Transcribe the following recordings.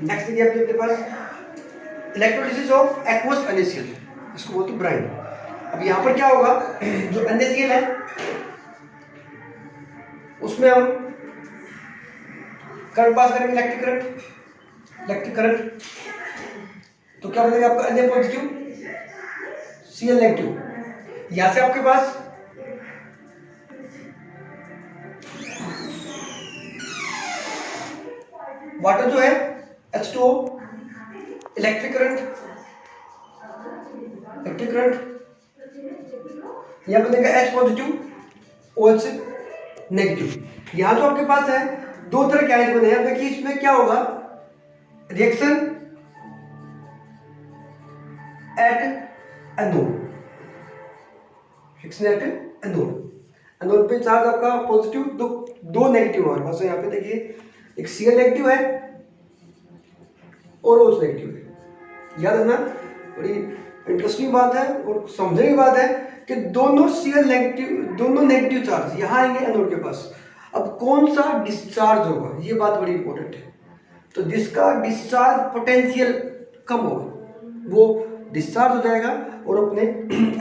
Next देखिए आपके पास electrolysis of aqueous NaCl, इसको बोलते हैं ब्राइन। अब यहाँ पर क्या होगा, जो NaCl है उसमें हम करंट पास करेंगे, इलेक्ट्रिक करंट, तो क्या बनेगा आपका Na पॉजिटिव Cl नेगेटिव। यहां से आपके पास वाटर जो है H2O, इलेक्ट्रिक करंट, यहां बनेगा H पॉजिटिव OH नेगेटिव। यहां जो आपके पास है दो तरह के आयन बने हैं। देखिए इसमें क्या होगा, रिएक्शन एट एनोड, एनोड पे चार्ज आपका पॉजिटिव, दो नेगेटिव हमारे पास है। यहाँ पे देखिए एक Cl नेगेटिव है और OH नेगेटिव है। याद रखना, बड़ी इंटरेस्टिंग बात है और समझने की बात है कि दोनों Cl नेगेटिव, दोनों नेगेटिव चार्ज यहाँ आएंगे एनोड के पास। अब कौन सा डिस्चार्ज होगा, ये बात बड़ी इंपॉर्टेंट है। तो जिसका डिस्चार्ज पोटेंशियल कम होगा वो डिस्चार्ज हो जाएगा और अपने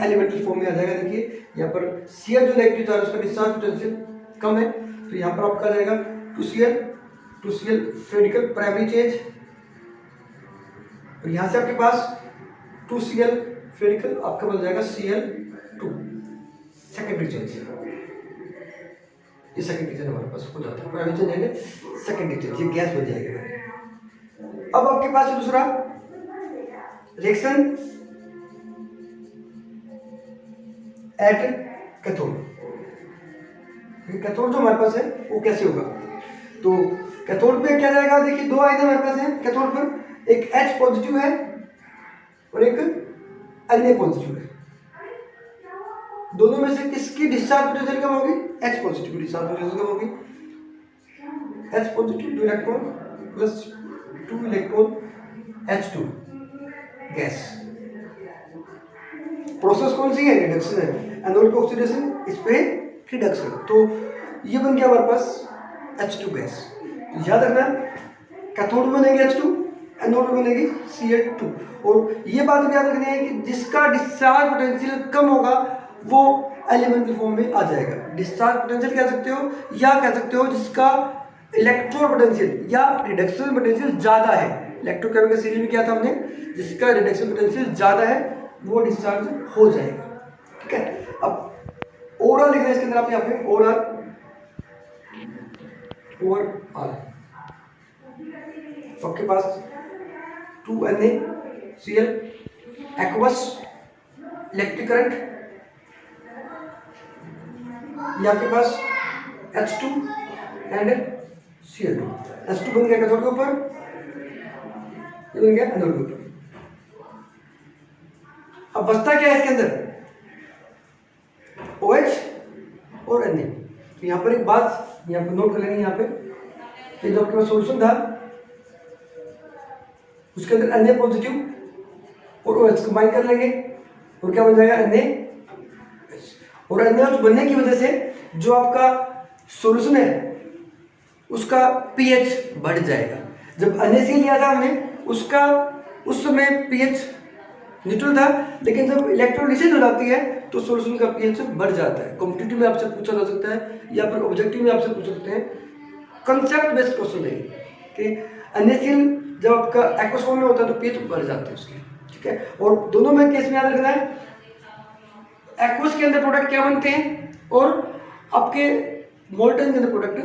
एलिमेंटल फॉर्म में आ जाएगा। देखिए यहाँ पर Cl जो नेगेटिव चार्ज उसका डिस्चार्ज पोटेंशियल कम है, तो यहाँ पर आपका आ जाएगा 2Cl रेडिकल प्राइमरी चेंज, और यहाँ से आपके पास 2Cl रेडिकल आपका बन जाएगा Cl2 सेकेंडरी चेंज। ये सेकेंडरी चेंज हमारे पास हो जाता है, प्राइमरी चेंज है सेकेंडरी चेंज, ये गैस बन जाएगा। अब आपके पास दूसरा रिएक्शन एट कैथोड। कैथोड जो हमारे पास है वो कैसे होगा, तो कैथोड पे क्या जाएगा, देखिए दो आयन हमारे पास है कैथोड पर, एक H पॉजिटिव है और एक Na पॉजिटिव है। दोनों में से किसकी डिस्चार्ज पोटेंशियल कम होगी, H पॉजिटिव की डिस्चार्ज पोटेंशियल कम होगी। H positive 2 electron plus 2 electron H2 gas. Process कौन सी है, रिडक्शन है, एनोड का ऑक्सीडेशन, इस पे रिडक्शन, तो ये बन गया हमारे पास H2 गैस। तो याद रखना कैथोड में बनेगी H2, एनोड में बनेगी Cl2। और ये बात भी याद रखनी है कि जिसका डिस्चार्ज पोटेंशियल कम होगा वो एलिमेंटल फॉर्म में आ जाएगा। डिस्चार्ज पोटेंशियल कह सकते हो या कह सकते हो जिसका इलेक्ट्रॉन पोटेंशियल या रिडक्शन पोटेंशियल ज्यादा है। इलेक्ट्रोकेमिकल सीरीज में क्या था हमने, जिसका रिडक्शन पोटेंशियल ज्यादा है वो डिस्चार्ज हो जाएगा। ठीक है, अब ओवरऑल लिखना है इसके अंदर आपने यहाँ पे ओवरऑल आपके पास 2NaCl एक्वस इलेक्ट्रिक करंट, ये आपके पास H2 एंड Cl2। H2 बन गया कैथोड के ऊपर, ये बन गया एनोड के ऊपर। अब बचता क्या है इसके अंदर, OH और Na। तो यहाँ पर एक बात यहाँ पर नोट कर लेंगे, यहाँ पे ये जो आपके पास सॉल्यूशन था उसके अंदर Na पॉजिटिव और OH कंबाइन कर लेंगे और क्या बन जाएगा Na, और NaOH बनने की वजह से जो आपका सॉल्यूशन है उसका pH बढ़ जाएगा। जब NaCl लिया था हमने उसका उस समय pH न्यूट्रल था, लेकिन जब इलेक्ट्रोलिसिस हो जाती है तो सॉल्यूशन का pH बढ़ जाता है। कॉम्पिटिटिव में आपसे पूछा जा सकता है या फिर ऑब्जेक्टिव में आपसे पूछ सकते हैं, कंसेप्ट बेस्ड क्वेश्चन है कि NaCl जब आपका एक्वस फॉर्म में होता है तो pH बढ़ जाता है उसके। ठीक है, और दोनों में केस में याद रखना है एक्वस के अंदर प्रोडक्ट क्या बनते हैं और आपके मोल्टन के अंदर प्रोडक्ट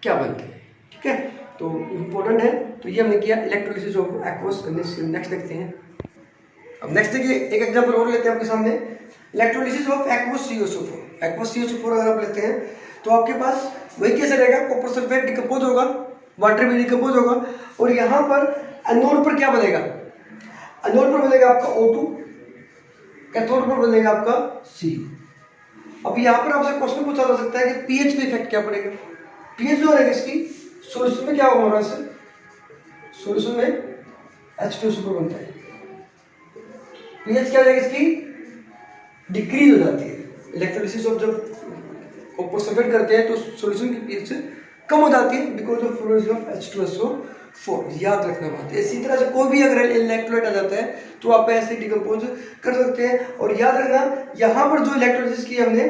क्या बनते हैं। ठीक है, तो इंपॉर्टेंट है। तो ये हमने किया electrolysis of aqueous NaCl। Next देखते हैं। अब नेक्स्ट देखिए एक एग्जांपल और लेते हैं आपके सामने, electrolysis of aqueous CO4। Aqueous CO4 अगर आप लेते हैं तो आपके पास वही कैसे रहेगा, कॉपर सल्फेट डिकम्पोज होगा, वाटर भी डिकम्पोज होगा, और यहाँ पर एनोड पर क्या बनेगा, एनोड पर बनेगा आपका O2, कैथोड पर बनेगा आपका Cu। अब यहाँ पर आपसे क्वेश्चन पूछा जा सकता है कि pH पे इफेक्ट क्या पड़ेगा। pH जो है इसकी सॉल्यूशन में क्या होगा, हमारा से सॉल्यूशन में H2SO4 बनता है, pH क्या हो जाएगी इसकी डिक्रीज हो जाती है। इलेक्ट्रोलिसिस ऑफ जब कॉपर सल्फेट करते हैं तो सॉल्यूशन की pH कम हो जाती है बिकॉज ऑफ फ्लोरेशन ऑफ H2SO4। याद रखना बात है। इसी तरह से कोई भी अगर इलेक्ट्रोलाइट आ जाता है तो आप ऐसे डिकम्पोज कर सकते हैं। और याद रखना यहाँ पर जो इलेक्ट्रोलिसिस की हमने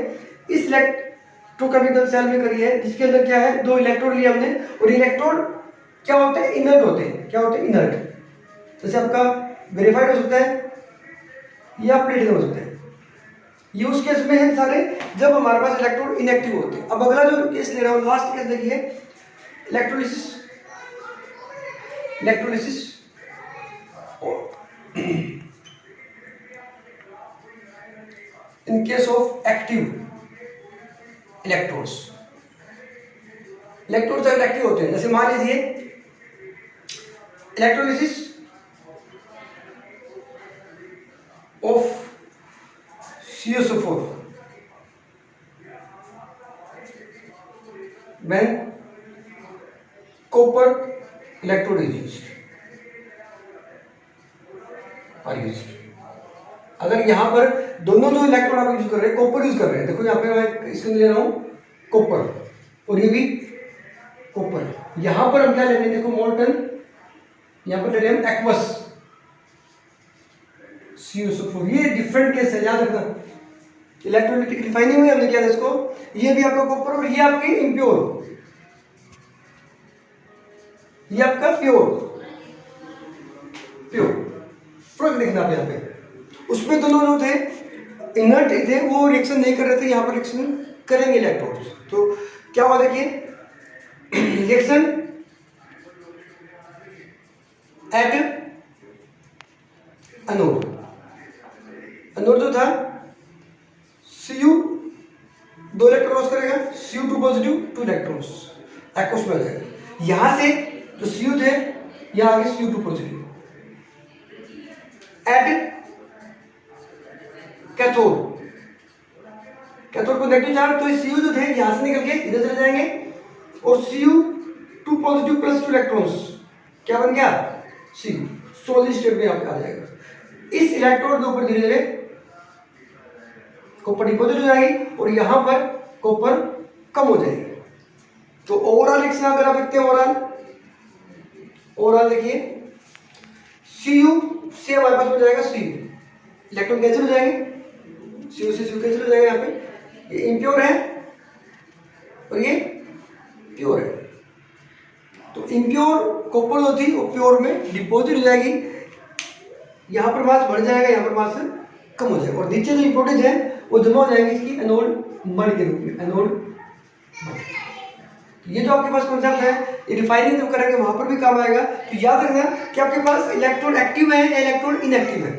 इस इलेक्ट्रोकेमिकल सेल में करी है, जिसके अंदर क्या है, 2 इलेक्ट्रोड लिए हमने, और इलेक्ट्रोड क्या होते हैं, इनर्ट होते हैं। क्या होते हैं, इनर्ट। जैसे आपका वेरीफाइड हो सकता है या प्लेटिनम हो सकता है। ये उस केस में है सारे जब हमारे पास इलेक्ट्रोड इनएक्टिव होते हैं। अब अगला जो केस ले रहा हूँ, लास्ट केस देखिए, electrolysis in case of active electrodes. Electrodes अगर एक्टिव होते हैं, जैसे मान लीजिए electrolysis of CSO4 when copper electrode is used are used। अगर यहां पर दोनों जो इलेक्ट्रोड आप यूज कर रहे हैं, कॉपर यूज कर रहे हैं, देखो यहाँ पे मैं इसके ले रहा हूं कॉपर और ये भी कॉपर। यहां पर हम क्या ले रहे हैं, देखो मोल्टन, यहां पर ले रहे हैं एक्वस CSO4। ये डिफरेंट केस है, याद रखना। इलेक्ट्रोलिटिक रिफाइनिंग में हमने किया था इसको, ये भी आपका कॉपर और ये आपकी इम्प्योर, ये आपका प्योर फर्क देखना आप यहाँ पे। उसमें दोनों जो थे इनर्ट थे, वो रिएक्शन नहीं कर रहे थे, यहाँ पर रिएक्शन करेंगे इलेक्ट्रोड्स। तो क्या हुआ देखिए, रिएक्शन एट एनोड। एनोड जो था Cu 2 इलेक्ट्रॉन लॉस करेगा, Cu2 पॉजिटिव 2 इलेक्ट्रॉन्स एक्वस में आ जाएगा। यहां से जो Cu थे यहां आ गए Cu2 positive. At cathode, cathode को नेगेटिव चार्ज, तो Cu जो थे यहां से निकल के इधर चले जाएंगे और Cu2 पॉजिटिव प्लस 2 इलेक्ट्रॉन्स क्या बन गया, Cu सॉलिड स्टेट में आपका आ जाएगा। इस इलेक्ट्रोड के ऊपर धीरे धीरे कॉपर डिपॉजिट हो जाएगी और यहां पर कॉपर कम हो जाएगी। तो ओवरऑल रिएक्शन अगर आप देखते हैं, ओवरऑल देखिए, Cu से हमारे पास हो जाएगा Cu, इलेक्ट्रॉन कैंसिल हो जाएंगे, Cu से Cu कैंसिल हो जाएगा। यहाँ पे ये इम्प्योर है और ये प्योर है। तो इम्प्योर कॉपर जो थी वो प्योर में डिपॉजिट हो जाएगी, यहां पर मास बढ़ जाएगा, यहां पर मास कम हो जाएगा और नीचे जो इंपोर्टेज है वो जमा हो जाएगी इसकी एनोड मड के रूप में, एनोड मड। ये जो आपके पास कॉन्सेप्ट है, ये रिफाइनिंग जब करेंगे वहां पर भी काम आएगा। तो याद रखना कि आपके पास इलेक्ट्रोड एक्टिव है या इलेक्ट्रोड इनएक्टिव है,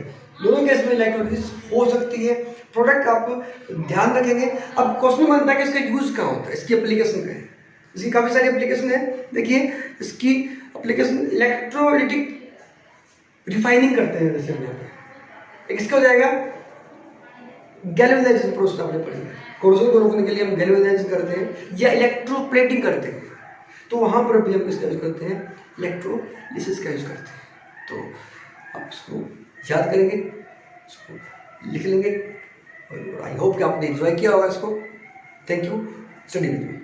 दोनों केस में इलेक्ट्रोलिसिस हो सकती है। प्रोडक्ट आप ध्यान रखेंगे। अब क्वेश्चन बनता है कि इसका यूज कहाँ होता है, इसकी एप्लीकेशन क्या है। इसकी काफी सारी एप्लीकेशन है। देखिए इसकी एप्लीकेशन इलेक्ट्रोलिटिक रिफाइनिंग करते हैं, जैसे हम यहाँ पे एक इसका हो जाएगा गैल्वेनाइजेशन प्रोसेस, आपने पढ़ी है, कोरोजन को रोकने के लिए हम गैल्वेनाइजेशन करते हैं या इलेक्ट्रोप्लेटिंग करते हैं। तो वहां पर भी हम किसका यूज करते हैं, इलेक्ट्रोलिसिस का यूज करते हैं। तो आप इसको याद करेंगे, इसको लिख लेंगे और आई होप कि आपने एंजॉय किया होगा इसको। Thank you, study with me.